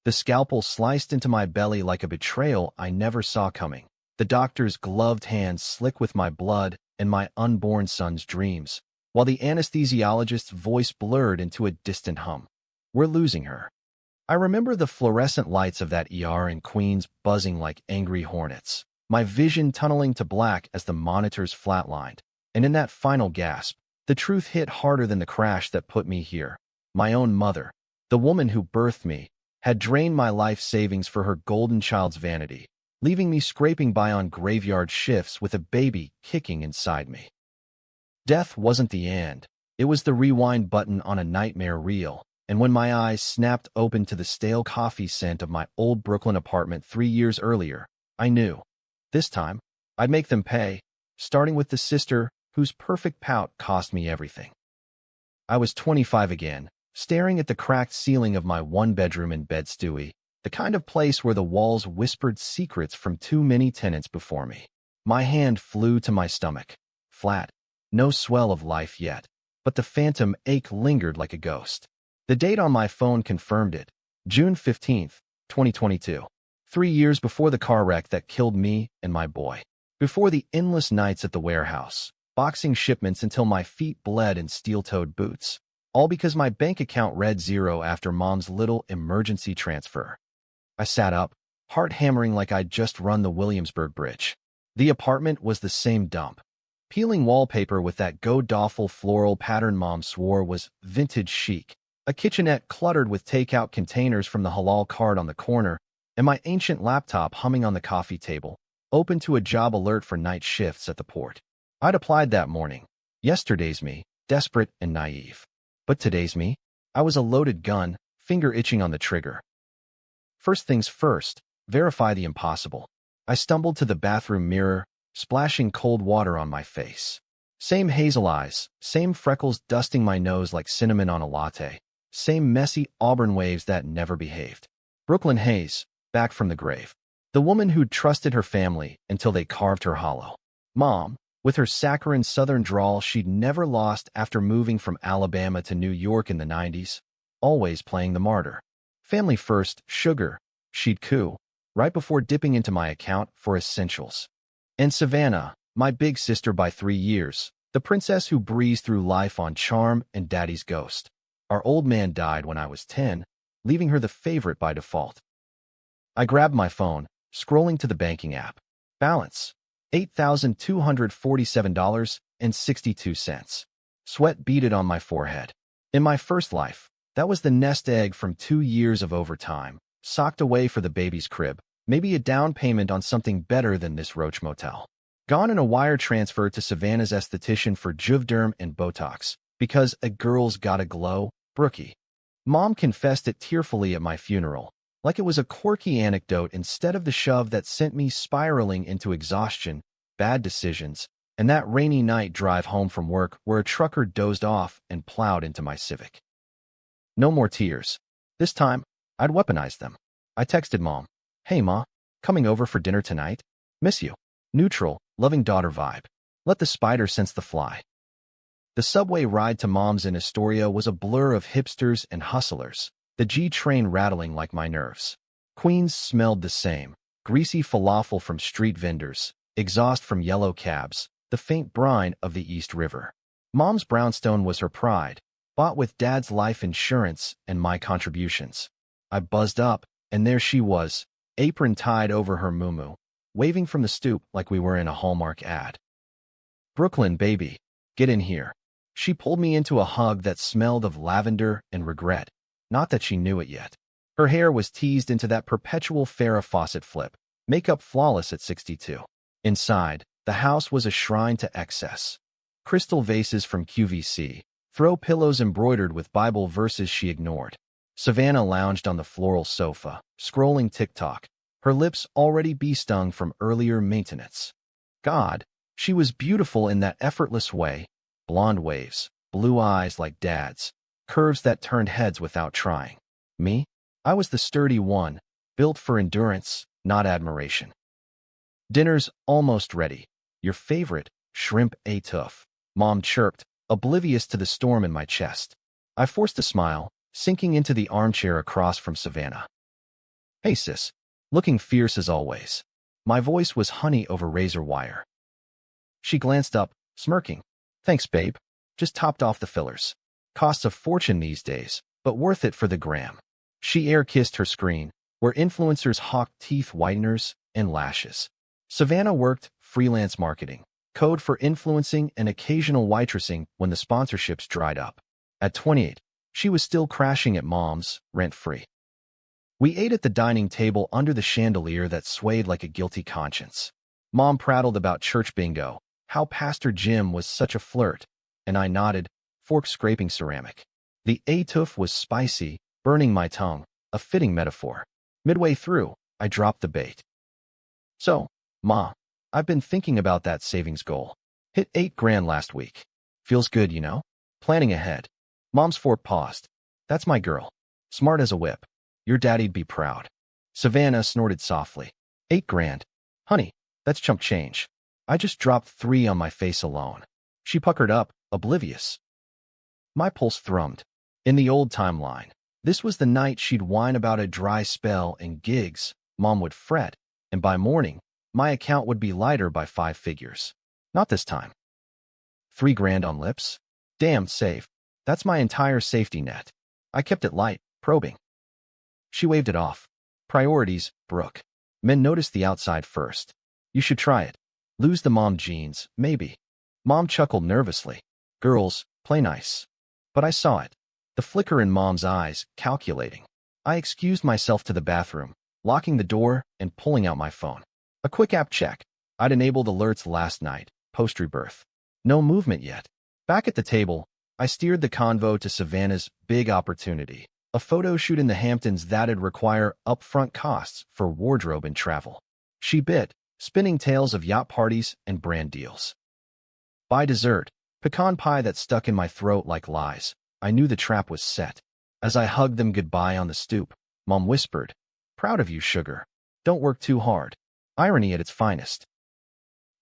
The scalpel sliced into my belly like a betrayal I never saw coming. The doctor's gloved hands slick with my blood and my unborn son's dreams, while the anesthesiologist's voice blurred into a distant hum. We're losing her. I remember the fluorescent lights of that ER in Queens buzzing like angry hornets, my vision tunneling to black as the monitors flatlined. And in that final gasp, the truth hit harder than the crash that put me here. My own mother, the woman who birthed me, had drained my life savings for her golden child's vanity, leaving me scraping by on graveyard shifts with a baby kicking inside me. Death wasn't the end. It was the rewind button on a nightmare reel, and when my eyes snapped open to the stale coffee scent of my old Brooklyn apartment 3 years earlier, I knew. This time, I'd make them pay, starting with the sister whose perfect pout cost me everything. I was 25 again, staring at the cracked ceiling of my one-bedroom in Bed-Stuy, the kind of place where the walls whispered secrets from too many tenants before me. My hand flew to my stomach. Flat. No swell of life yet, but the phantom ache lingered like a ghost. The date on my phone confirmed it. June 15th, 2022. 3 years before the car wreck that killed me and my boy. Before the endless nights at the warehouse, boxing shipments until my feet bled in steel-toed boots. All because my bank account read zero after Mom's little emergency transfer. I sat up, heart hammering like I'd just run the Williamsburg Bridge. The apartment was the same dump. Peeling wallpaper with that god-awful floral pattern Mom swore was vintage chic. A kitchenette cluttered with takeout containers from the halal cart on the corner, and my ancient laptop humming on the coffee table, open to a job alert for night shifts at the port. I'd applied that morning. Yesterday's me, desperate and naive. But today's me? I was a loaded gun, finger itching on the trigger. First things first, verify the impossible. I stumbled to the bathroom mirror, splashing cold water on my face. Same hazel eyes, same freckles dusting my nose like cinnamon on a latte, same messy auburn waves that never behaved. Brooklyn Hayes, back from the grave. The woman who'd trusted her family until they carved her hollow. Mom, with her saccharine southern drawl she'd never lost after moving from Alabama to New York in the 90s, always playing the martyr. Family first, sugar, she'd coo, right before dipping into my account for essentials. And Savannah, my big sister by 3 years, the princess who breezed through life on charm and daddy's ghost. Our old man died when I was 10, leaving her the favorite by default. I grabbed my phone, scrolling to the banking app. Balance. $8,247.62. Sweat beaded on my forehead. In my first life, that was the nest egg from 2 years of overtime, socked away for the baby's crib, maybe a down payment on something better than this Roach Motel. Gone in a wire transfer to Savannah's esthetician for Juvederm and Botox, because a girl's gotta glow, Brookie. Mom confessed it tearfully at my funeral, like it was a quirky anecdote instead of the shove that sent me spiraling into exhaustion, bad decisions, and that rainy night drive home from work where a trucker dozed off and plowed into my Civic. No more tears. This time, I'd weaponized them. I texted Mom, "Hey Ma, coming over for dinner tonight? Miss you." Neutral, loving daughter vibe. Let the spider sense the fly. The subway ride to Mom's in Astoria was a blur of hipsters and hustlers, the G-train rattling like my nerves. Queens smelled the same, greasy falafel from street vendors, exhaust from yellow cabs, the faint brine of the East River. Mom's brownstone was her pride, bought with Dad's life insurance and my contributions. I buzzed up, and there she was, apron tied over her muumuu, waving from the stoop like we were in a Hallmark ad. "Brooklyn, baby, get in here." She pulled me into a hug that smelled of lavender and regret. Not that she knew it yet. Her hair was teased into that perpetual Farrah Fawcett flip, makeup flawless at 62. Inside, the house was a shrine to excess. Crystal vases from QVC, throw pillows embroidered with Bible verses she ignored. Savannah lounged on the floral sofa, scrolling TikTok, her lips already bee-stung from earlier maintenance. God, she was beautiful in that effortless way, blonde waves, blue eyes like Dad's, curves that turned heads without trying. Me? I was the sturdy one, built for endurance, not admiration. "Dinner's almost ready. Your favorite, shrimp étouffe," Mom chirped, oblivious to the storm in my chest. I forced a smile, sinking into the armchair across from Savannah. Hey sis, looking fierce as always. My voice was honey over razor wire. She glanced up, smirking. Thanks, babe. Just topped off the fillers. Costs a fortune these days, but worth it for the gram. She air-kissed her screen, where influencers hawked teeth whiteners and lashes. Savannah worked freelance marketing, code for influencing and occasional waitressing when the sponsorships dried up. At 28, she was still crashing at mom's, rent-free. We ate at the dining table under the chandelier that swayed like a guilty conscience. Mom prattled about church bingo, how Pastor Jim was such a flirt, and I nodded, fork scraping ceramic. The étouffée was spicy, burning my tongue, a fitting metaphor. Midway through, I dropped the bait. So, Ma, I've been thinking about that savings goal. Hit 8 grand last week. Feels good, you know? Planning ahead. Mom's fork paused. That's my girl. Smart as a whip. Your daddy'd be proud. Savannah snorted softly. 8 grand. Honey, that's chump change. I just dropped 3 on my face alone. She puckered up, oblivious. My pulse thrummed. In the old timeline, this was the night she'd whine about a dry spell and gigs. Mom would fret, and by morning, my account would be lighter by 5 figures. Not this time. 3 grand on lips? Damn, safe. That's my entire safety net. I kept it light, probing. She waved it off. Priorities, Brooke. Men notice the outside first. You should try it. Lose the mom genes, maybe. Mom chuckled nervously. Girls, play nice. But I saw it. The flicker in Mom's eyes, calculating. I excused myself to the bathroom, locking the door and pulling out my phone. A quick app check. I'd enabled alerts last night, post-rebirth. No movement yet. Back at the table, I steered the convo to Savannah's big opportunity. A photo shoot in the Hamptons that'd require upfront costs for wardrobe and travel. She bit, spinning tales of yacht parties and brand deals. By dessert, pecan pie that stuck in my throat like lies. I knew the trap was set. As I hugged them goodbye on the stoop, Mom whispered, "Proud of you, sugar. Don't work too hard." Irony at its finest.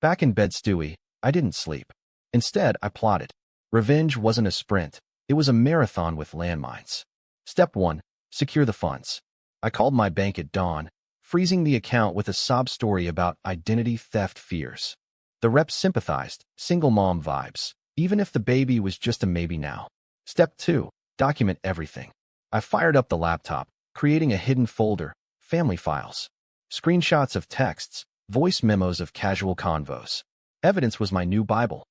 Back in bed stewy, I didn't sleep. Instead, I plotted. Revenge wasn't a sprint. It was a marathon with landmines. Step 1. Secure the funds. I called my bank at dawn, freezing the account with a sob story about identity theft fears. The rep sympathized, single mom vibes, even if the baby was just a maybe now. Step 2. Document everything. I fired up the laptop, creating a hidden folder, family files. Screenshots of texts, voice memos of casual convos. Evidence was my new Bible.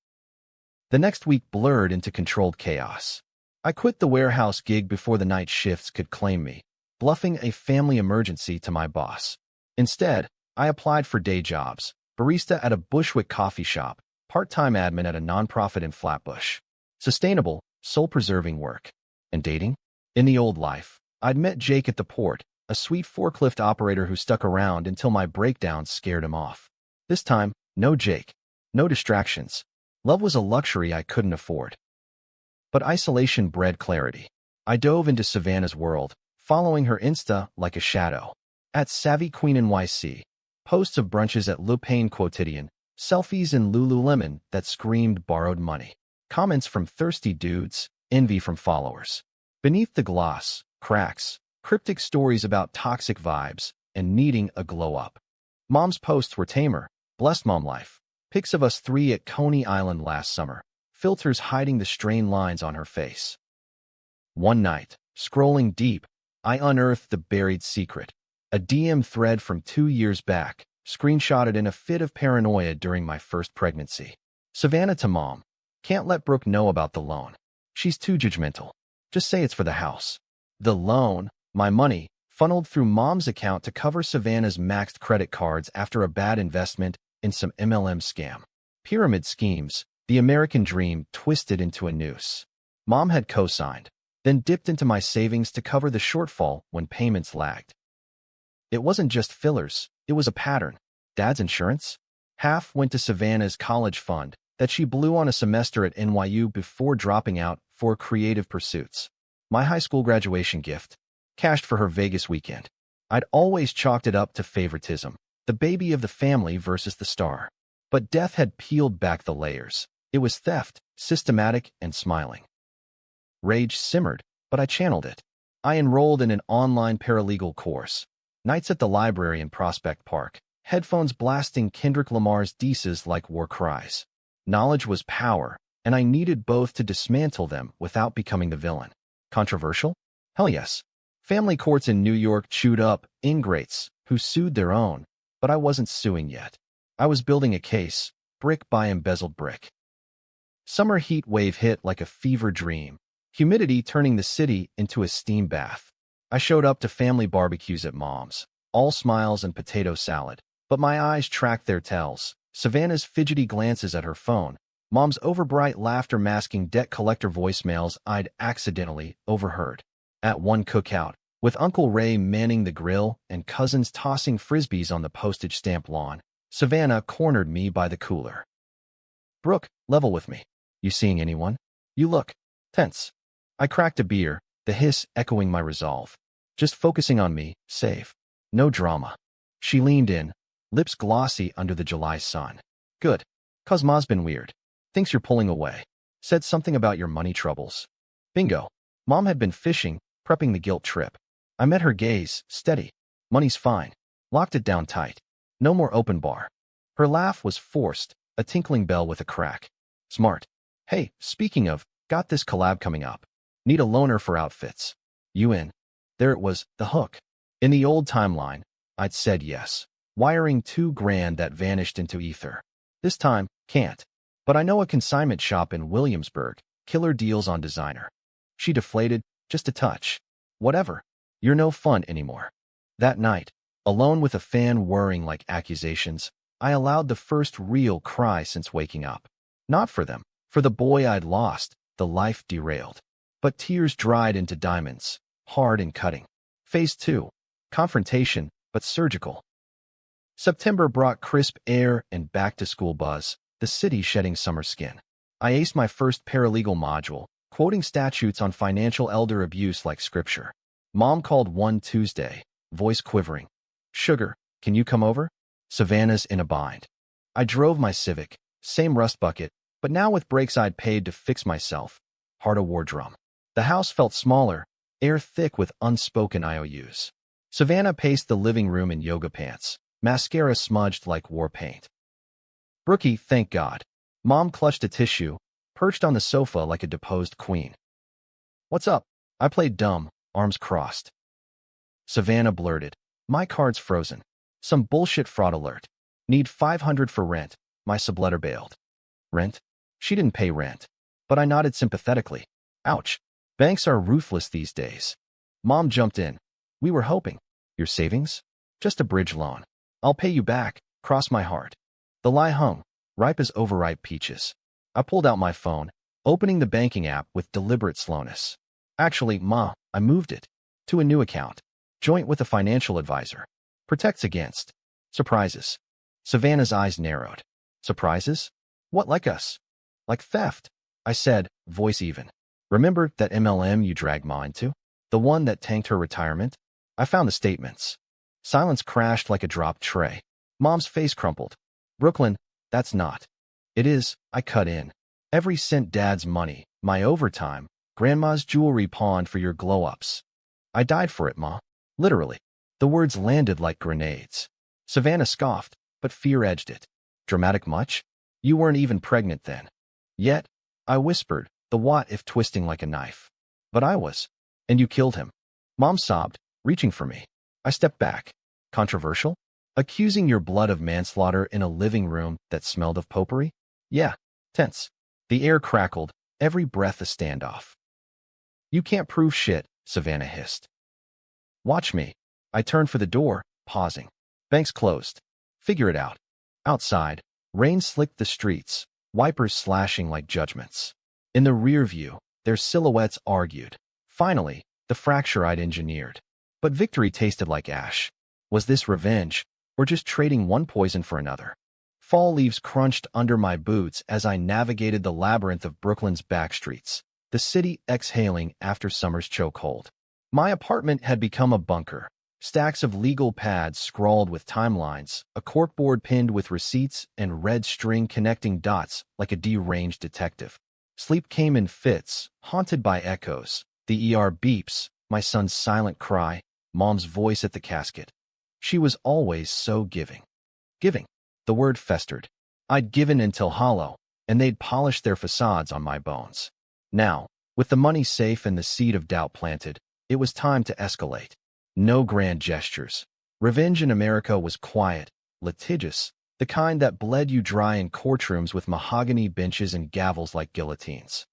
The next week blurred into controlled chaos. I quit the warehouse gig before the night shifts could claim me, bluffing a family emergency to my boss. Instead, I applied for day jobs, barista at a Bushwick coffee shop, part-time admin at a nonprofit in Flatbush. Sustainable, soul-preserving work. And dating? In the old life, I'd met Jake at the port, a sweet forklift operator who stuck around until my breakdowns scared him off. This time, no Jake. No distractions. Love was a luxury I couldn't afford. But isolation bred clarity. I dove into Savannah's world, following her Insta like a shadow. At Savvy Queen NYC, posts of brunches at Le Pain Quotidien, selfies in Lululemon that screamed borrowed money. Comments from thirsty dudes, envy from followers. Beneath the gloss, cracks, cryptic stories about toxic vibes and needing a glow-up. Mom's posts were tamer, blessed mom life. Pics of us 3 at Coney Island last summer, filters hiding the strained lines on her face. One night, scrolling deep, I unearthed the buried secret. A DM thread from 2 years back, screenshotted in a fit of paranoia during my first pregnancy. Savannah to Mom. Can't let Brooke know about the loan. She's too judgmental. Just say it's for the house. The loan, my money, funneled through Mom's account to cover Savannah's maxed credit cards after a bad investment in some MLM scam. Pyramid schemes, the American dream twisted into a noose. Mom had co-signed, then dipped into my savings to cover the shortfall when payments lagged. It wasn't just fillers, it was a pattern. Dad's insurance? Half went to Savannah's college fund that she blew on a semester at NYU before dropping out for creative pursuits. My high school graduation gift, cashed for her Vegas weekend. I'd always chalked it up to favoritism, the baby of the family versus the star. But death had peeled back the layers. It was theft, systematic and smiling. Rage simmered, but I channeled it. I enrolled in an online paralegal course. Nights at the library in Prospect Park, headphones blasting Kendrick Lamar's diss like war cries. Knowledge was power, and I needed both to dismantle them without becoming the villain. Controversial? Hell yes. Family courts in New York chewed up ingrates who sued their own, but I wasn't suing yet. I was building a case, brick by embezzled brick. Summer heat wave hit like a fever dream, humidity turning the city into a steam bath. I showed up to family barbecues at Mom's, all smiles and potato salad, but my eyes tracked their tells. Savannah's fidgety glances at her phone, Mom's overbright laughter masking debt collector voicemails I'd accidentally overheard. At one cookout, with Uncle Ray manning the grill and cousins tossing frisbees on the postage stamp lawn, Savannah cornered me by the cooler. "Brooke, level with me. You seeing anyone? You look tense." I cracked a beer, the hiss echoing my resolve. "Just focusing on me, safe. No drama." She leaned in, lips glossy under the July sun. "Good. 'Cause Ma's been weird. Thinks you're pulling away. Said something about your money troubles." Bingo. Mom had been fishing, prepping the guilt trip. I met her gaze, steady. "Money's fine." Locked it down tight. No more open bar. Her laugh was forced, a tinkling bell with a crack. "Smart. Hey, speaking of, got this collab coming up. Need a loaner for outfits. You in?" There it was, the hook. In the old timeline, I'd said yes, wiring $2,000 that vanished into ether. This time, can't. But I know a consignment shop in Williamsburg, killer deals on designer. She deflated, just a touch. "Whatever. You're no fun anymore." That night, alone with a fan whirring like accusations, I allowed the first real cry since waking up. Not for them, for the boy I'd lost, the life derailed. But tears dried into diamonds, hard and cutting. Phase 2. Confrontation, but surgical. September brought crisp air and back-to-school buzz, the city shedding summer skin. I aced my first paralegal module, quoting statutes on financial elder abuse like scripture. Mom called one Tuesday, voice quivering. "Sugar, can you come over?" Savannah's in a bind. I drove my Civic, same rust bucket, but now with brakes I'd paid to fix myself. Heart a war drum. The house felt smaller, air thick with unspoken IOUs. Savannah paced the living room in yoga pants, mascara smudged like war paint. "Brookie, thank God." Mom clutched a tissue, perched on the sofa like a deposed queen. "What's up?" I played dumb, arms crossed. Savannah blurted, "My card's frozen. Some bullshit fraud alert. Need $500 for rent." My subletter bailed. "Rent?" She didn't pay rent. But I nodded sympathetically. "Ouch. Banks are ruthless these days." Mom jumped in. "We were hoping. Your savings? Just a bridge loan. I'll pay you back, cross my heart." The lie hung, ripe as overripe peaches. I pulled out my phone, opening the banking app with deliberate slowness. "Actually, Ma, I moved it. To a new account. Joint with a financial advisor. Protects against surprises." Savannah's eyes narrowed. "Surprises? What, like us?" "Like theft," I said, voice even. "Remember that MLM you dragged Ma into? The one that tanked her retirement?" I found the statements. Silence crashed like a dropped tray. Mom's face crumpled. "Brooklyn, that's not." "It is," I cut in. "Every cent Dad's money, my overtime, Grandma's jewelry pawned for your glow-ups. I died for it, Ma. Literally." The words landed like grenades. Savannah scoffed, but fear edged it. "Dramatic much? You weren't even pregnant then." "Yet," I whispered, the what-if twisting like a knife. "But I was. And you killed him." Mom sobbed, reaching for me. I stepped back. "Controversial? Accusing your blood of manslaughter in a living room that smelled of potpourri?" "Yeah." Tense. The air crackled, every breath a standoff. "You can't prove shit," Savannah hissed. "Watch me." I turned for the door, pausing. Banks closed. "Figure it out." Outside, rain slicked the streets, wipers slashing like judgments. In the rear view, their silhouettes argued. Finally, the fracture I'd engineered. But victory tasted like ash. Was this revenge, or just trading one poison for another? Fall leaves crunched under my boots as I navigated the labyrinth of Brooklyn's back streets, the city exhaling after summer's chokehold. My apartment had become a bunker. Stacks of legal pads scrawled with timelines, a corkboard pinned with receipts, and red string connecting dots like a deranged detective. Sleep came in fits, haunted by echoes, the ER beeps, my son's silent cry, Mom's voice at the casket. She was always so giving. Giving. The word festered. I'd given until hollow, and they'd polished their facades on my bones. Now, with the money safe and the seed of doubt planted, it was time to escalate. No grand gestures. Revenge in America was quiet, litigious, the kind that bled you dry in courtrooms with mahogany benches and gavels like guillotines.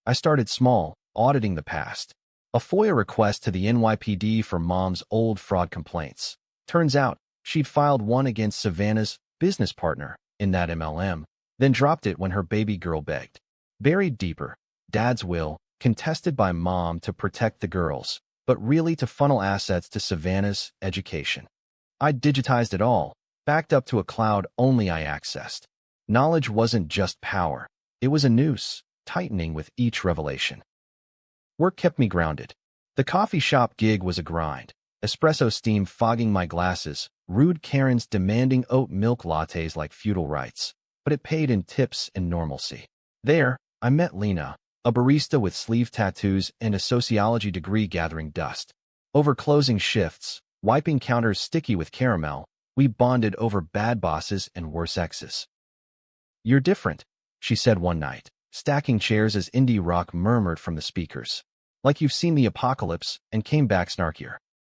I started small, auditing the past. A FOIA request to the NYPD for Mom's old fraud complaints. Turns out, she'd filed one against Savannah's business partner in that MLM, then dropped it when her baby girl begged. Buried deeper, Dad's will, contested by Mom to protect the girls, but really to funnel assets to Savannah's education. I'd digitized it all, backed up to a cloud only I accessed. Knowledge wasn't just power. It was a noose, tightening with each revelation. Work kept me grounded. The coffee shop gig was a grind. Espresso steam fogging my glasses, rude Karens demanding oat milk lattes like feudal rights. But it paid in tips and normalcy. There, I met Lena, a barista with sleeve tattoos and a sociology degree gathering dust. Over closing shifts, wiping counters sticky with caramel, we bonded over bad bosses and worse exes. "You're different," she said one night, stacking chairs as indie rock murmured from the speakers. "Like you've seen the apocalypse and came back snarkier."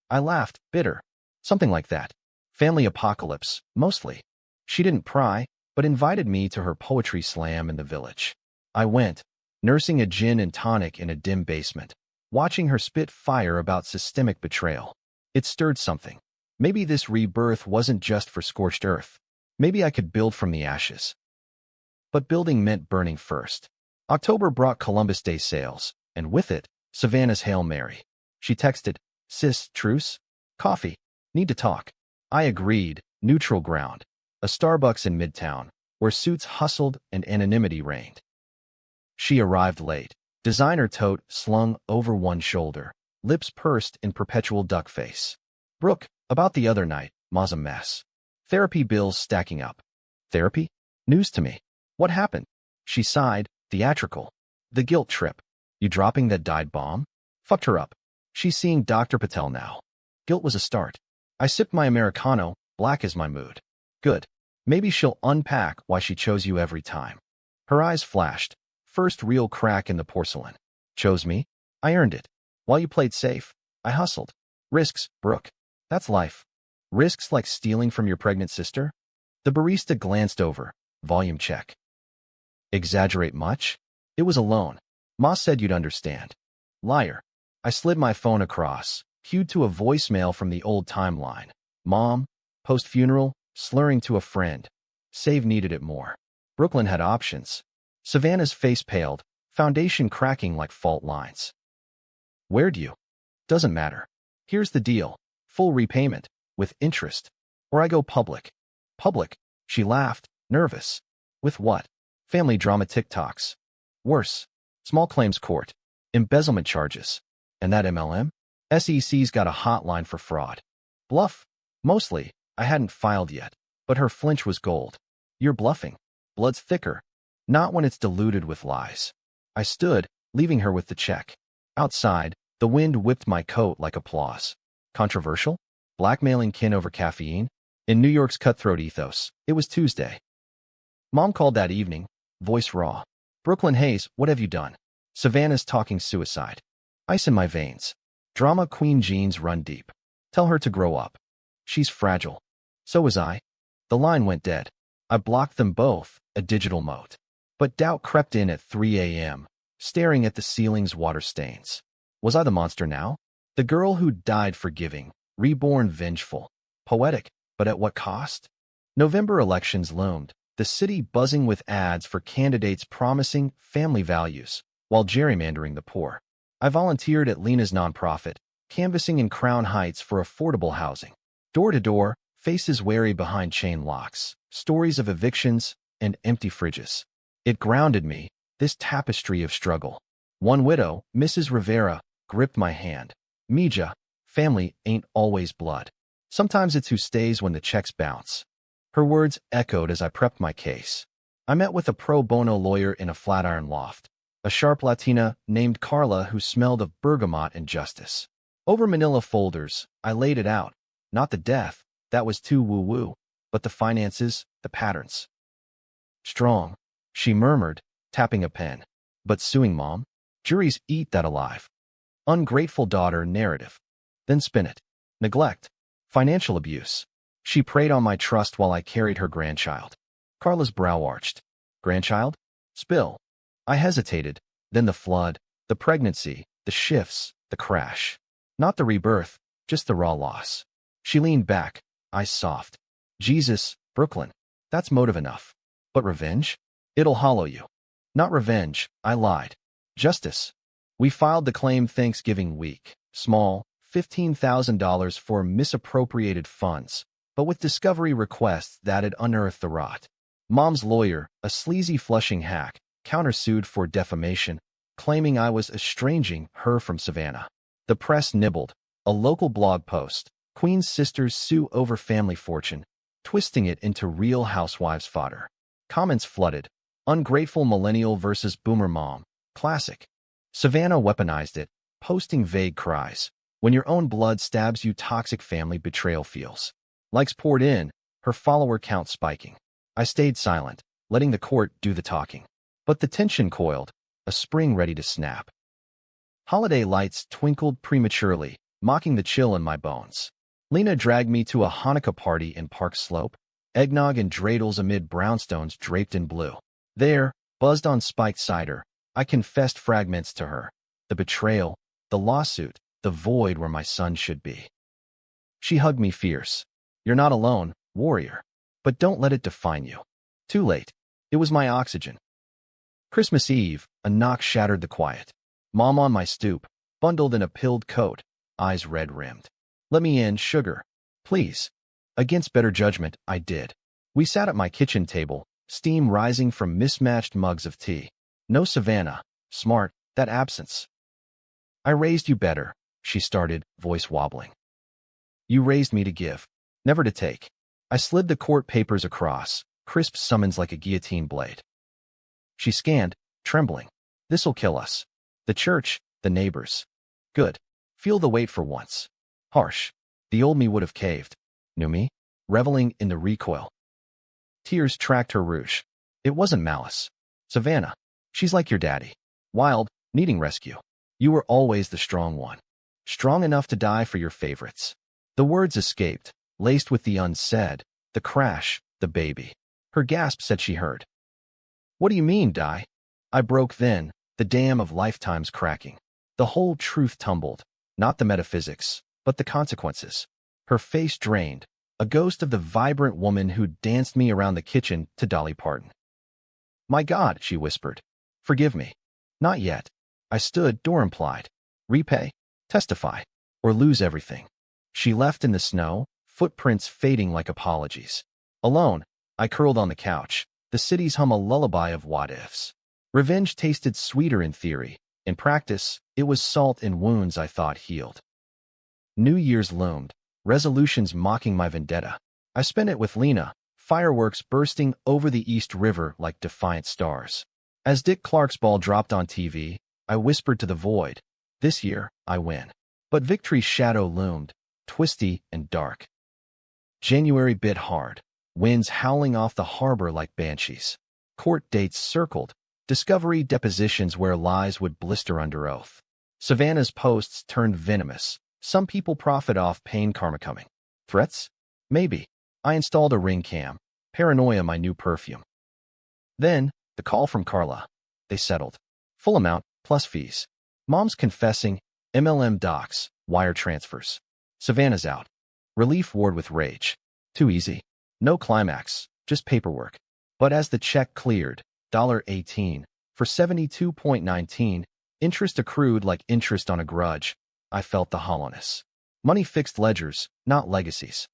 I laughed, bitter. "Something like that. Family apocalypse, mostly." She didn't pry, but invited me to her poetry slam in the village. I went, nursing a gin and tonic in a dim basement, watching her spit fire about systemic betrayal. It stirred something. Maybe this rebirth wasn't just for scorched earth. Maybe I could build from the ashes. But building meant burning first. October brought Columbus Day sales, and with it, Savannah's Hail Mary. She texted, "Sis, truce? Coffee. Need to talk." I agreed, neutral ground. A Starbucks in Midtown, where suits hustled and anonymity reigned. She arrived late, designer tote slung over one shoulder, lips pursed in perpetual duck face. "Brooke, about the other night, ma's a mess. Therapy bills stacking up." "Therapy? News to me. What happened?" She sighed, theatrical. "The guilt trip. You dropping that died bomb? Fucked her up. She's seeing Dr. Patel now." Guilt was a start. I sipped my Americano, black as my mood. "Good. Maybe she'll unpack why she chose you every time." Her eyes flashed. First real crack in the porcelain. "Chose me? I earned it. While you played safe, I hustled. Risks, Brooke. That's life. Risks like stealing from your pregnant sister?" The barista glanced over. Volume check. "Exaggerate much?" "It was a loan. Ma said you'd understand." "Liar." I slid my phone across, cued to a voicemail from the old timeline. "Mom, post-funeral, slurring to a friend. Save needed it more." Brooklyn had options. Savannah's face paled, foundation cracking like fault lines. "Where'd you?" "Doesn't matter. Here's the deal. Full repayment, with interest. Or I go public." "Public?" She laughed, nervous. "With what?" "Family drama TikToks. Worse. Small claims court. Embezzlement charges. And that MLM? SEC's got a hotline for fraud." "Bluff." "Mostly. I hadn't filed yet." But her flinch was gold. "You're bluffing. Blood's thicker. Not when it's diluted with lies." I stood, leaving her with the check. Outside, the wind whipped my coat like applause. Controversial? Blackmailing kin over caffeine? In New York's cutthroat ethos, it was Tuesday. Mom called that evening, voice raw. "Brooklyn Hayes, what have you done?" "Savannah's talking suicide." Ice in my veins. Drama queen genes run deep. Tell her to grow up. She's fragile. So was I. The line went dead. I blocked them both, a digital moat. But doubt crept in at 3 a.m., staring at the ceiling's water stains. Was I the monster now? The girl who died forgiving, reborn vengeful. Poetic, but at what cost? November elections loomed, the city buzzing with ads for candidates promising family values, while gerrymandering the poor. I volunteered at Lena's nonprofit, canvassing in Crown Heights for affordable housing. Door to door, faces wary behind chain locks, stories of evictions and empty fridges. It grounded me, this tapestry of struggle. One widow, Mrs. Rivera, gripped my hand. "Mija, family ain't always blood. Sometimes it's who stays when the checks bounce." Her words echoed as I prepped my case. I met with a pro bono lawyer in a Flatiron loft, a sharp Latina named Carla who smelled of bergamot and justice. Over manila folders, I laid it out. Not the death, that was too woo-woo, but the finances, the patterns. Strong, she murmured, tapping a pen. But suing mom? Juries eat that alive. Ungrateful daughter narrative. Then spin it. Neglect. Financial abuse. She preyed on my trust while I carried her grandchild. Carla's brow arched. Grandchild? Spill. I hesitated. Then the flood, the pregnancy, the shifts, the crash. Not the rebirth, just the raw loss. She leaned back, eyes soft. Jesus, Brooklyn. That's motive enough. But revenge? It'll hollow you. Not revenge, I lied. Justice. We filed the claim Thanksgiving week. Small, $15,000 for misappropriated funds, but with discovery requests that had unearthed the rot. Mom's lawyer, a sleazy Flushing hack, countersued for defamation, claiming I was estranging her from Savannah. The press nibbled. A local blog post, Queen's sisters sue over family fortune, twisting it into Real Housewives fodder. Comments flooded. Ungrateful millennial versus boomer mom. Classic. Savannah weaponized it, posting vague cries. When your own blood stabs you, toxic family betrayal feels. Likes poured in, her follower count spiking. I stayed silent, letting the court do the talking. But the tension coiled, a spring ready to snap. Holiday lights twinkled prematurely, mocking the chill in my bones. Lena dragged me to a Hanukkah party in Park Slope, eggnog and dreidels amid brownstones draped in blue. There, buzzed on spiked cider, I confessed fragments to her. The betrayal, the lawsuit, the void where my son should be. She hugged me fierce. You're not alone, warrior. But don't let it define you. Too late. It was my oxygen. Christmas Eve, a knock shattered the quiet. Mom on my stoop, bundled in a pilled coat, eyes red-rimmed. Let me in, sugar. Please. Against better judgment, I did. We sat at my kitchen table, steam rising from mismatched mugs of tea. No Savannah. Smart, that absence. I raised you better, she started, voice wobbling. You raised me to give, never to take. I slid the court papers across, crisp summons like a guillotine blade. She scanned, trembling. This'll kill us. The church, the neighbors. Good. Feel the weight for once. Harsh. The old me would have caved. New me? Reveling in the recoil. Tears tracked her rouge. It wasn't malice. Savannah. She's like your daddy. Wild, needing rescue. You were always the strong one. Strong enough to die for your favorites. The words escaped, laced with the unsaid, the crash, the baby. Her gasp said she heard. What do you mean, Di? I broke then, the dam of lifetimes cracking. The whole truth tumbled, not the metaphysics, but the consequences. Her face drained, a ghost of the vibrant woman who danced me around the kitchen to Dolly Parton. My God, she whispered. Forgive me. Not yet. I stood, door implied. Repay, testify, or lose everything. She left in the snow, footprints fading like apologies. Alone, I curled on the couch, the city's hum a lullaby of what-ifs. Revenge tasted sweeter in theory. In practice, it was salt in wounds I thought healed. New Year's loomed, resolutions mocking my vendetta. I spent it with Lena, fireworks bursting over the East River like defiant stars. As Dick Clark's ball dropped on TV, I whispered to the void, this year, I win. But victory's shadow loomed, twisty and dark. January bit hard, winds howling off the harbor like banshees. Court dates circled, discovery depositions where lies would blister under oath. Savannah's posts turned venomous. Some people profit off pain karma coming. Threats? Maybe. I installed a ring cam. Paranoia my new perfume. Then, the call from Carla. They settled. Full amount, plus fees. Mom's confessing, MLM docs, wire transfers. Savannah's out. Relief ward with rage. Too easy. No climax, just paperwork. But as the check cleared, $18, for 72.19, interest accrued like interest on a grudge, I felt the hollowness. Money fixed ledgers, not legacies.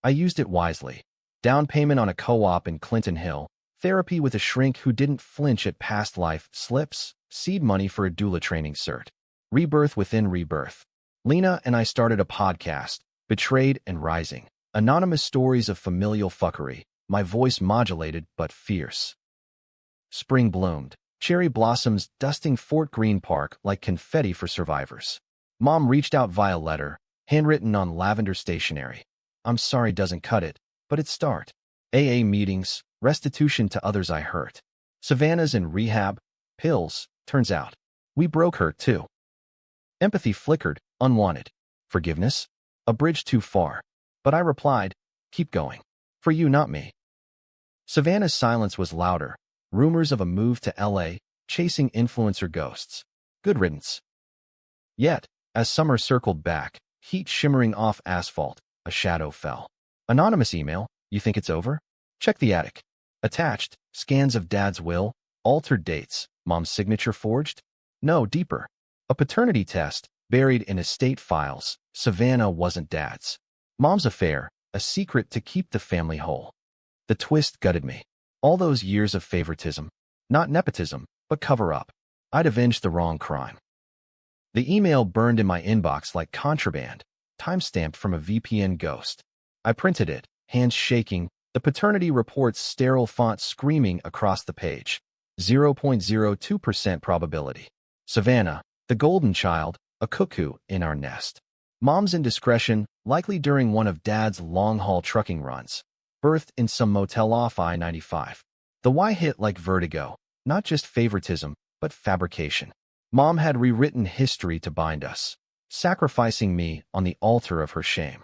I used it wisely. Down payment on a co-op in Clinton Hill, therapy with a shrink who didn't flinch at past life slips, seed money for a doula training cert. Rebirth within rebirth. Lena and I started a podcast, Betrayed and Rising. Anonymous stories of familial fuckery, my voice modulated but fierce. Spring bloomed, cherry blossoms dusting Fort Greene Park like confetti for survivors. Mom reached out via letter, Handwritten on lavender stationery. I'm sorry doesn't cut it, but it's start. AA meetings, restitution to others I hurt. Savannah's in rehab, pills, turns out. We broke her too. Empathy flickered, unwanted. Forgiveness? A bridge too far. But I replied, keep going. For you, not me. Savannah's silence was louder. Rumors of a move to LA, chasing influencer ghosts. Good riddance. Yet, as summer circled back, heat shimmering off asphalt, a shadow fell. Anonymous email, you think it's over? Check the attic. Attached, scans of Dad's will, altered dates, Mom's signature forged? No, deeper. A paternity test, buried in estate files. Savannah wasn't Dad's. Mom's affair, a secret to keep the family whole. The twist gutted me. All those years of favoritism. Not nepotism, but cover-up. I'd avenged the wrong crime. The email burned in my inbox like contraband, time-stamped from a VPN ghost. I printed it, hands shaking, the paternity report's sterile font screaming across the page. 0.02% probability. Savannah, the golden child, a cuckoo in our nest. Mom's indiscretion, likely during one of Dad's long-haul trucking runs. Birthed in some motel off I-95. The why hit like vertigo, not just favoritism, but fabrication. Mom had rewritten history to bind us, sacrificing me on the altar of her shame.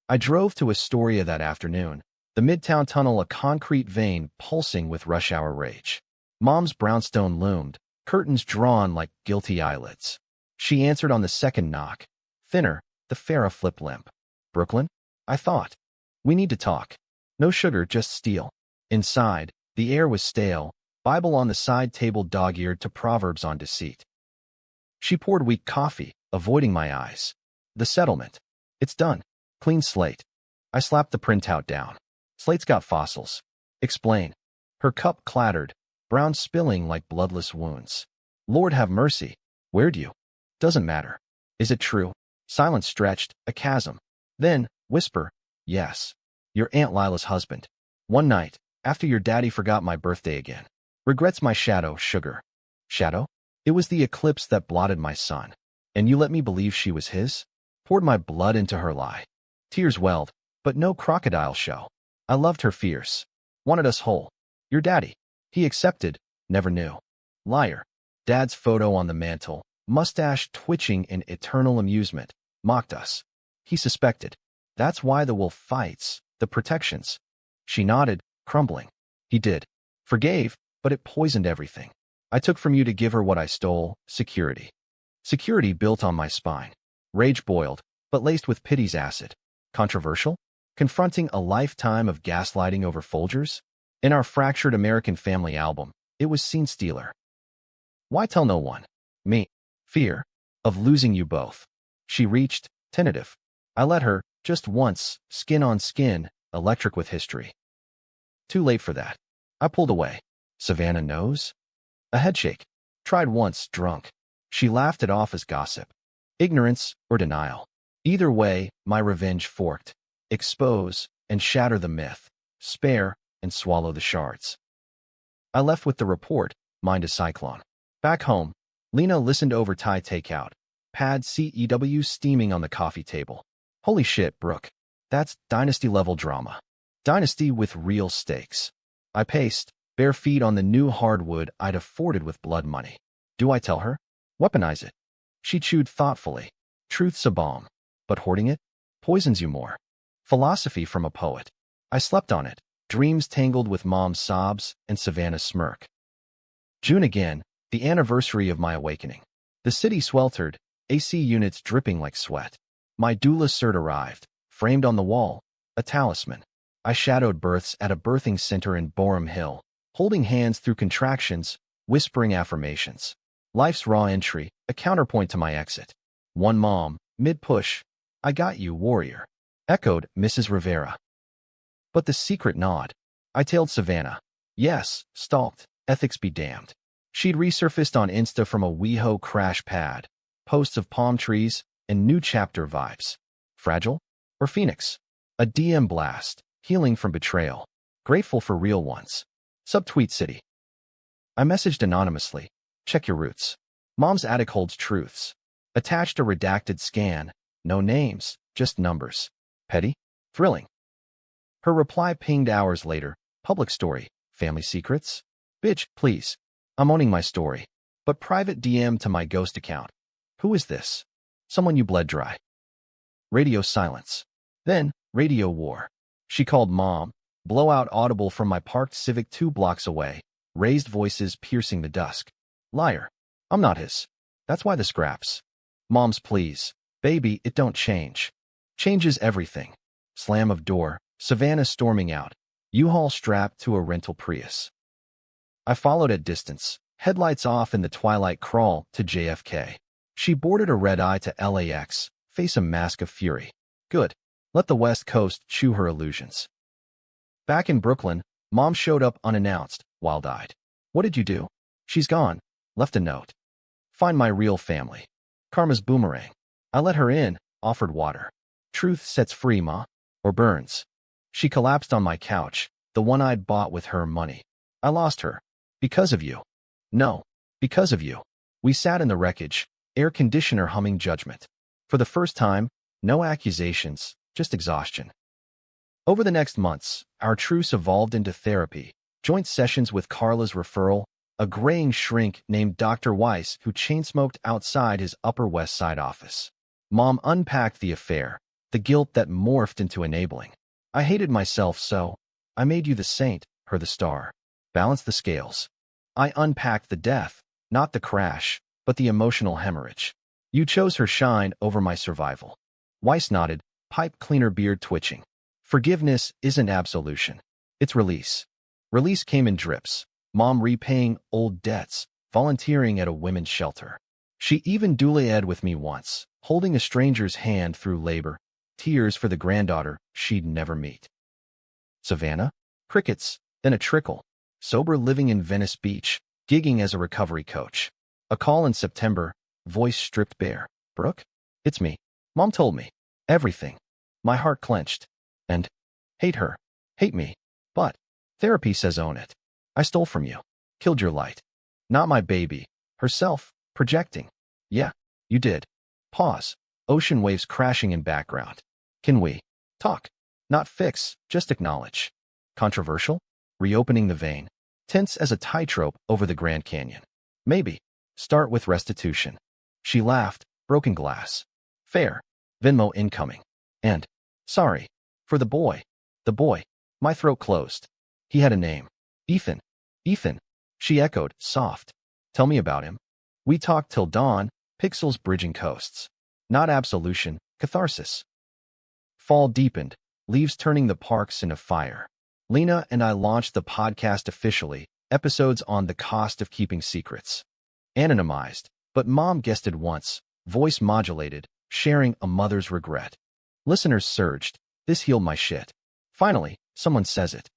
I drove to Astoria that afternoon, the Midtown Tunnel a concrete vein pulsing with rush hour rage. Mom's brownstone loomed, curtains drawn like guilty eyelids. She answered on the second knock. Thinner, the Farrah flip limp. Brooklyn? I thought. We need to talk. No sugar, just steel. Inside, the air was stale, Bible on the side table dog-eared to Proverbs on deceit. She poured weak coffee, avoiding my eyes. The settlement. It's done. Clean slate. I slapped the printout down. Slate's got fossils. Explain. Her cup clattered, brown spilling like bloodless wounds. Lord have mercy. Where'd you? Doesn't matter. Is it true? Silence stretched, a chasm. Then, whisper, yes. Your Aunt Lila's husband. One night, after your daddy forgot my birthday again. Regrets my shadow, sugar. Shadow? It was the eclipse that blotted my son. And you let me believe she was his? Poured my blood into her lie. Tears welled, but no crocodile show. I loved her fierce. Wanted us whole. Your daddy. He accepted, never knew. Liar. Dad's photo on the mantle, mustache twitching in eternal amusement, mocked us. He suspected. That's why the wolf fights, the protections. She nodded, crumbling. He did. Forgave, but it poisoned everything. I took from you to give her what I stole, security. Security built on my spine. Rage boiled, but laced with pity's acid. Controversial? Confronting a lifetime of gaslighting over Folgers? In our fractured American Family album, it was Scene Stealer. Why tell no one? Me. Fear. Of losing you both. She reached, tentative. I let her, just once, skin on skin, electric with history. Too late for that. I pulled away. Savannah knows? A headshake. Tried once, drunk. She laughed it off as gossip. Ignorance or denial. Either way, my revenge forked. Expose and shatter the myth. Spare and swallow the shards. I left with the report, mind a cyclone. Back home, Lena listened over Thai takeout. Pad CEW steaming on the coffee table. Holy shit, Brooke. That's dynasty-level drama. Dynasty with real stakes. I paced, bare feet on the new hardwood I'd afforded with blood money. Do I tell her? Weaponize it. She chewed thoughtfully. Truth's a balm, but hoarding it poisons you more. Philosophy from a poet. I slept on it, dreams tangled with Mom's sobs and Savannah's smirk. June again, the anniversary of my awakening. The city sweltered, AC units dripping like sweat. My doula cert arrived, framed on the wall, a talisman. I shadowed births at a birthing center in Borum Hill, holding hands through contractions, whispering affirmations. Life's raw entry, a counterpoint to my exit. One mom, mid-push, I got you, warrior. Echoed Mrs. Rivera. But the secret nod. I tailed Savannah. Yes, stalked, ethics be damned. She'd resurfaced on Insta from a WeHo crash pad, posts of palm trees, and new chapter vibes. Fragile? Or Phoenix? A DM blast, healing from betrayal. Grateful for real ones. Subtweet City. I messaged anonymously. Check your roots. Mom's attic holds truths. Attached a redacted scan, No names, just numbers. Petty? Thrilling. Her reply pinged hours later. Public story. Family secrets? Bitch, please. I'm owning my story. But private DM to my ghost account. Who is this? Someone you bled dry. Radio silence. Then, radio war. She called Mom. Blowout audible from my parked Civic 2 blocks away. Raised voices piercing the dusk. Liar. I'm not his. That's why the scraps. Mom's please. Baby, it don't change. Changes everything. Slam of door. Savannah storming out. U-Haul strapped to a rental Prius. I followed at distance. Headlights off in the twilight crawl to JFK. She boarded a red-eye to LAX. Face a mask of fury. Good. Let the West Coast chew her illusions. Back in Brooklyn, Mom showed up unannounced, wild-eyed. What did you do? She's gone. Left a note. Find my real family. Karma's boomerang. I let her in, offered water. Truth sets free, Ma. Or burns. She collapsed on my couch, the one I'd bought with her money. I lost her. Because of you. No. Because of you. We sat in the wreckage, air conditioner humming judgment. For the first time, no accusations, just exhaustion. Over the next months, our truce evolved into therapy, joint sessions with Carla's referral, a graying shrink named Dr. Weiss who chain-smoked outside his Upper West Side office. Mom unpacked the affair, the guilt that morphed into enabling. I hated myself so. I made you the saint, her the star. Balance the scales. I unpacked the death, not the crash, but the emotional hemorrhage. You chose her shine over my survival. Weiss nodded, pipe cleaner beard twitching. Forgiveness isn't absolution. It's release. Release came in drips. Mom repaying old debts, volunteering at a women's shelter. She even duly-ed with me once, holding a stranger's hand through labor, tears for the granddaughter she'd never meet. Savannah? Crickets, then a trickle. Sober living in Venice Beach, gigging as a recovery coach. A call in September, voice stripped bare. Brooke? It's me. Mom told me. Everything. My heart clenched. And hate her. Hate me. But therapy says own it. I stole from you. Killed your light. Not my baby. Herself. Projecting. Yeah, you did. Pause. Ocean waves crashing in background. Can we talk? Not fix, just acknowledge. Controversial? Reopening the vein. Tense as a tightrope over the Grand Canyon. Maybe. Start with restitution. She laughed. Broken glass. Fair. Venmo incoming. And sorry. For the boy. The boy. My throat closed. He had a name. Ethan. Ethan. She echoed, soft. Tell me about him. We talked till dawn, pixels bridging coasts. Not absolution, catharsis. Fall deepened, leaves turning the parks into fire. Lena and I launched the podcast officially, episodes on the cost of keeping secrets. Anonymized, but Mom guested once, voice modulated, sharing a mother's regret. Listeners surged. This healed my shit. Finally, someone says it.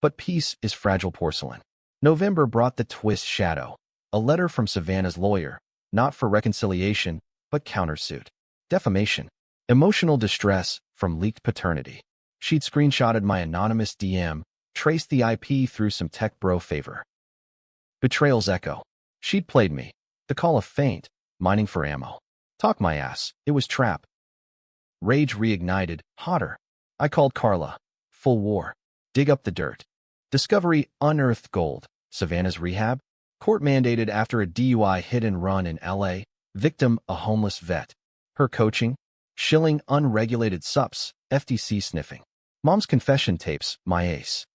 But peace is fragile porcelain. November brought the twist shadow. A letter from Savannah's lawyer, not for reconciliation, but countersuit. Defamation. Emotional distress from leaked paternity. She'd screenshotted my anonymous DM, traced the IP through some tech bro favor. Betrayal's echo. She'd played me. The call of feint, mining for ammo. Talk my ass. It was trap. Rage reignited, hotter. I called Carla. Full war. Dig up the dirt. Discovery unearthed gold. Savannah's rehab. Court mandated after a DUI hit and run in LA. Victim a homeless vet. Her coaching. Shilling unregulated sups. FTC sniffing. Mom's confession tapes. My ace.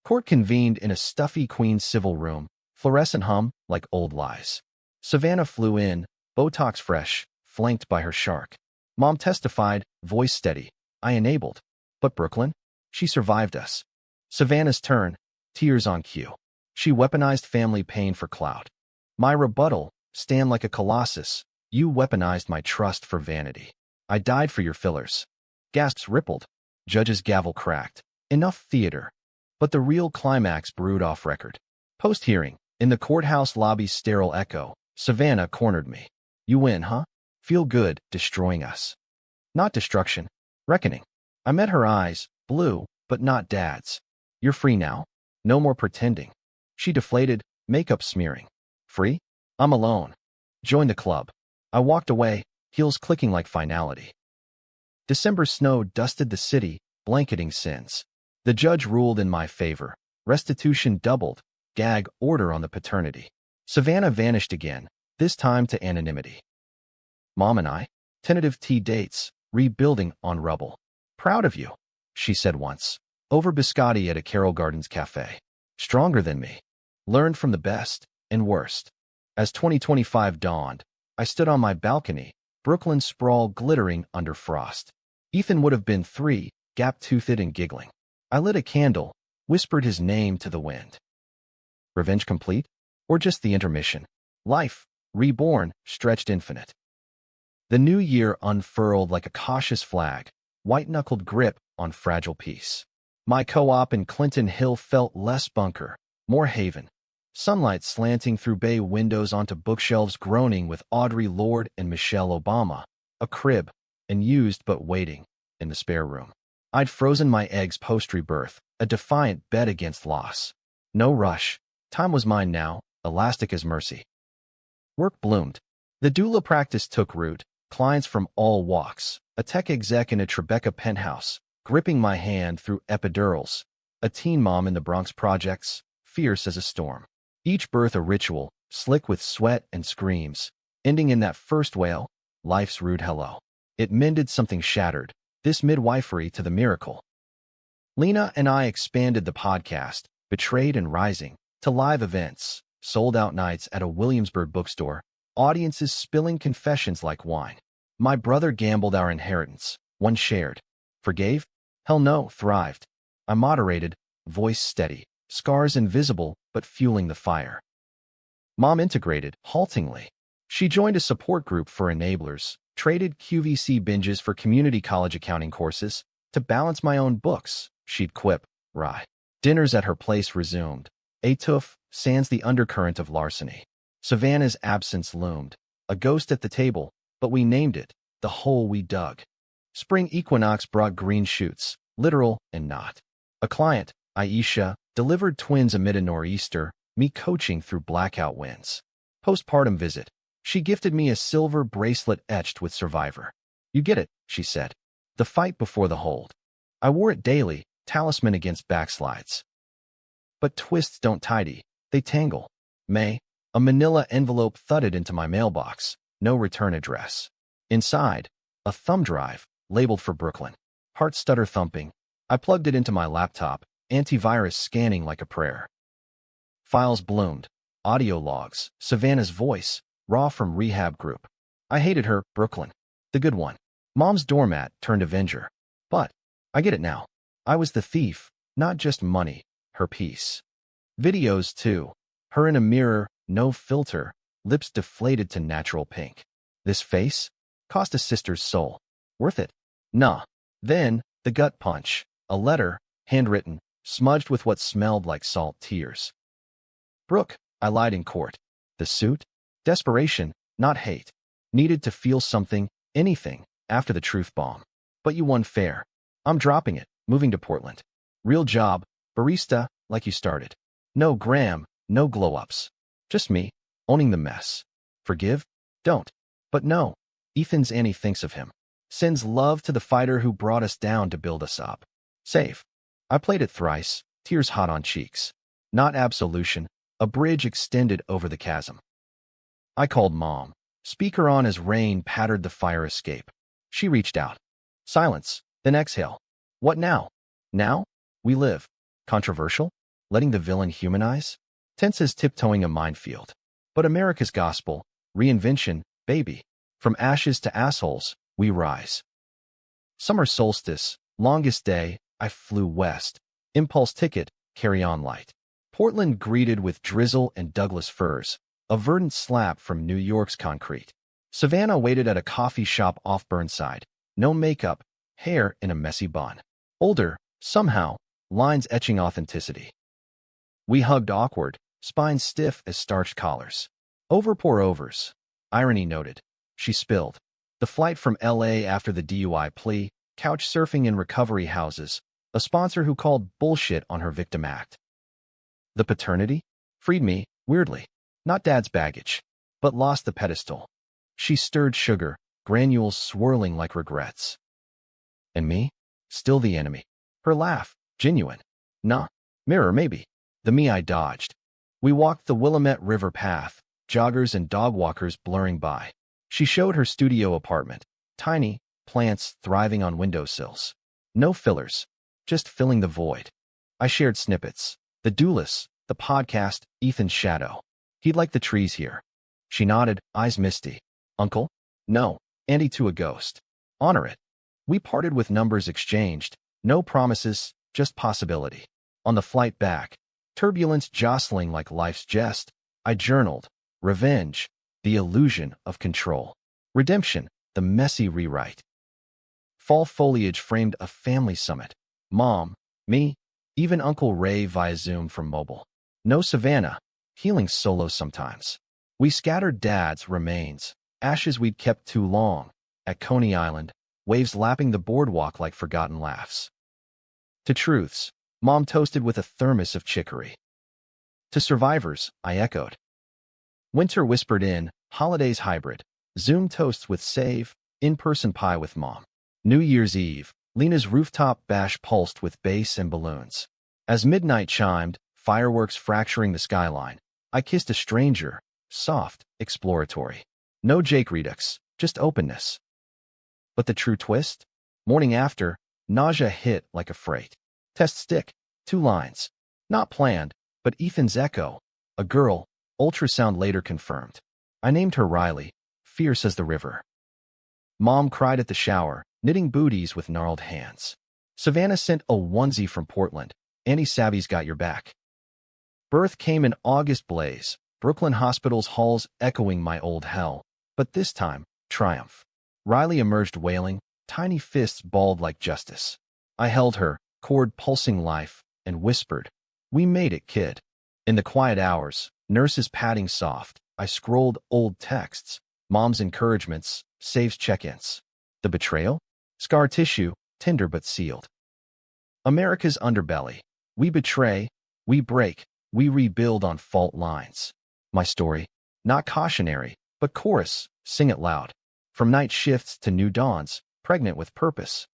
Court convened in a stuffy Queen's civil room. Fluorescent hum like old lies. Savannah flew in. Botox fresh. Flanked by her shark. Mom testified. Voice steady. I enabled. But Brooklyn? She survived us. Savannah's turn. Tears on cue. She weaponized family pain for clout. My rebuttal. Stand like a colossus. You weaponized my trust for vanity. I died for your fillers. Gasps rippled. Judge's gavel cracked. Enough theater. But the real climax brewed off record. Post-hearing. In the courthouse lobby's sterile echo, Savannah cornered me. You win, huh? Feel good, destroying us. Not destruction. Reckoning. I met her eyes, blue, but not Dad's. You're free now. No more pretending. She deflated, makeup smearing. Free? I'm alone. Join the club. I walked away, heels clicking like finality. December snow dusted the city, blanketing sins. The judge ruled in my favor. Restitution doubled. Gag order on the paternity. Savannah vanished again, this time to anonymity. Mom and I, tentative tea dates, rebuilding on rubble. Proud of you, she said once, over biscotti at a Carroll Gardens cafe. Stronger than me. Learned from the best and worst. As 2025 dawned, I stood on my balcony, Brooklyn sprawl glittering under frost. Ethan would have been 3, gap-toothed and giggling. I lit a candle, whispered his name to the wind. Revenge complete? Or just the intermission? Life, reborn, stretched infinite. The new year unfurled like a cautious flag, white-knuckled grip on fragile peace. My co-op in Clinton Hill felt less bunker, more haven. Sunlight slanting through bay windows onto bookshelves groaning with Audre Lorde and Michelle Obama, a crib, and used but waiting, in the spare room. I'd frozen my eggs post-rebirth, a defiant bet against loss. No rush. Time was mine now, elastic as mercy. Work bloomed. The doula practice took root, clients from all walks, a tech exec in a Tribeca penthouse, gripping my hand through epidurals, a teen mom in the Bronx projects, fierce as a storm. Each birth a ritual, slick with sweat and screams, ending in that first wail, life's rude hello. It mended something shattered, this midwifery to the miracle. Lena and I expanded the podcast, Betrayed and Rising, to live events, sold-out nights at a Williamsburg bookstore, audiences spilling confessions like wine. My brother gambled our inheritance, one shared. Forgave? Hell no, thrived. I moderated, voice steady, scars invisible but fueling the fire. Mom integrated, haltingly. She joined a support group for enablers, traded QVC binges for community college accounting courses. To balance my own books, she'd quip, rye. Dinners at her place resumed. Étouffe, sans the undercurrent of larceny. Savannah's absence loomed. A ghost at the table, but we named it, the hole we dug. Spring equinox brought green shoots, literal and not. A client, Aisha, delivered twins amid a nor'easter, me coaching through blackout winds. Postpartum visit. She gifted me a silver bracelet etched with Survivor. You get it, she said. The fight before the hold. I wore it daily, talisman against backslides. But twists don't tidy, they tangle. May, a manila envelope thudded into my mailbox, no return address. Inside, a thumb drive, labeled for Brooklyn. Heart stutter thumping. I plugged it into my laptop, antivirus scanning like a prayer. Files bloomed. Audio logs, Savannah's voice, raw from rehab group. I hated her, Brooklyn. The good one. Mom's doormat turned Avenger. But, I get it now. I was the thief, not just money, her peace. Videos, too. Her in a mirror, no filter, lips deflated to natural pink. This face? Cost a sister's soul. Worth it? Nah. Then, the gut punch. A letter, handwritten, smudged with what smelled like salt tears. Brooke, I lied in court. The suit? Desperation, not hate. Needed to feel something, anything, after the truth bomb. But you won fair. I'm dropping it, moving to Portland. Real job, barista, like you started. No gram, no glow-ups. Just me, owning the mess. Forgive? Don't. But no. Ethan's Annie thinks of him. Sends love to the fighter who brought us down to build us up. Save. I played it thrice, tears hot on cheeks. Not absolution, a bridge extended over the chasm. I called Mom. Speaker on as rain pattered the fire escape. She reached out. Silence, then exhale. What now? Now? We live. Controversial? Letting the villain humanize? Tense as tiptoeing a minefield. But America's gospel, reinvention, baby. From ashes to assholes, we rise. Summer solstice, longest day, I flew west. Impulse ticket, carry-on light. Portland greeted with drizzle and Douglas firs, a verdant slap from New York's concrete. Savannah waited at a coffee shop off Burnside. No makeup, hair in a messy bun. Older, somehow, lines etching authenticity. We hugged awkward, spines stiff as starched collars. Over pour overs. Irony noted. She spilled. The flight from L.A. after the DUI plea, couch surfing in recovery houses, a sponsor who called bullshit on her victim act. The paternity? Freed me, weirdly. Not dad's baggage. But lost the pedestal. She stirred sugar, granules swirling like regrets. And me? Still the enemy. Her laugh, genuine. Nah, mirror maybe. The me I dodged. We walked the Willamette River path, joggers and dog walkers blurring by. She showed her studio apartment, tiny, plants thriving on windowsills. No fillers, just filling the void. I shared snippets. The Duelists, the podcast, Ethan's shadow. He'd like the trees here. She nodded, eyes misty. Uncle? No, Andy to a ghost. Honor it. We parted with numbers exchanged. No promises, just possibility. On the flight back, turbulence jostling like life's jest, I journaled. Revenge, the illusion of control. Redemption, the messy rewrite. Fall foliage framed a family summit. Mom, me, even Uncle Ray via Zoom from mobile. No Savannah, healing solo sometimes. We scattered Dad's remains, ashes we'd kept too long, at Coney Island, waves lapping the boardwalk like forgotten laughs. To truths, Mom toasted with a thermos of chicory. To survivors, I echoed. Winter whispered in, holidays hybrid, Zoom toasts with save, in-person pie with Mom. New Year's Eve, Lena's rooftop bash pulsed with bass and balloons. As midnight chimed, fireworks fracturing the skyline, I kissed a stranger, soft, exploratory. No Jake Redux, just openness. But the true twist? Morning after, nausea hit like a freight. Test stick, 2 lines. Not planned, but Ethan's echo. A girl, ultrasound later confirmed. I named her Riley, fierce as the river. Mom cried at the shower, knitting booties with gnarled hands. Savannah sent a onesie from Portland. Annie Savvy's got your back. Birth came in August blaze, Brooklyn Hospital's halls echoing my old hell. But this time, triumph. Riley emerged wailing, tiny fists balled like justice. I held her, cord pulsing life, and whispered, "We made it, kid." In the quiet hours, nurses patting soft, I scrolled old texts, Mom's encouragements, Save's check-ins. The betrayal? Scar tissue, tender but sealed. America's underbelly. We betray, we break, we rebuild on fault lines. My story, not cautionary, but chorus, sing it loud. From night shifts to new dawns, pregnant with purpose.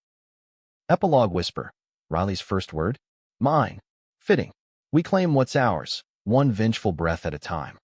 Epilogue whisper. Riley's first word? Mine. Fitting. We claim what's ours, one vengeful breath at a time.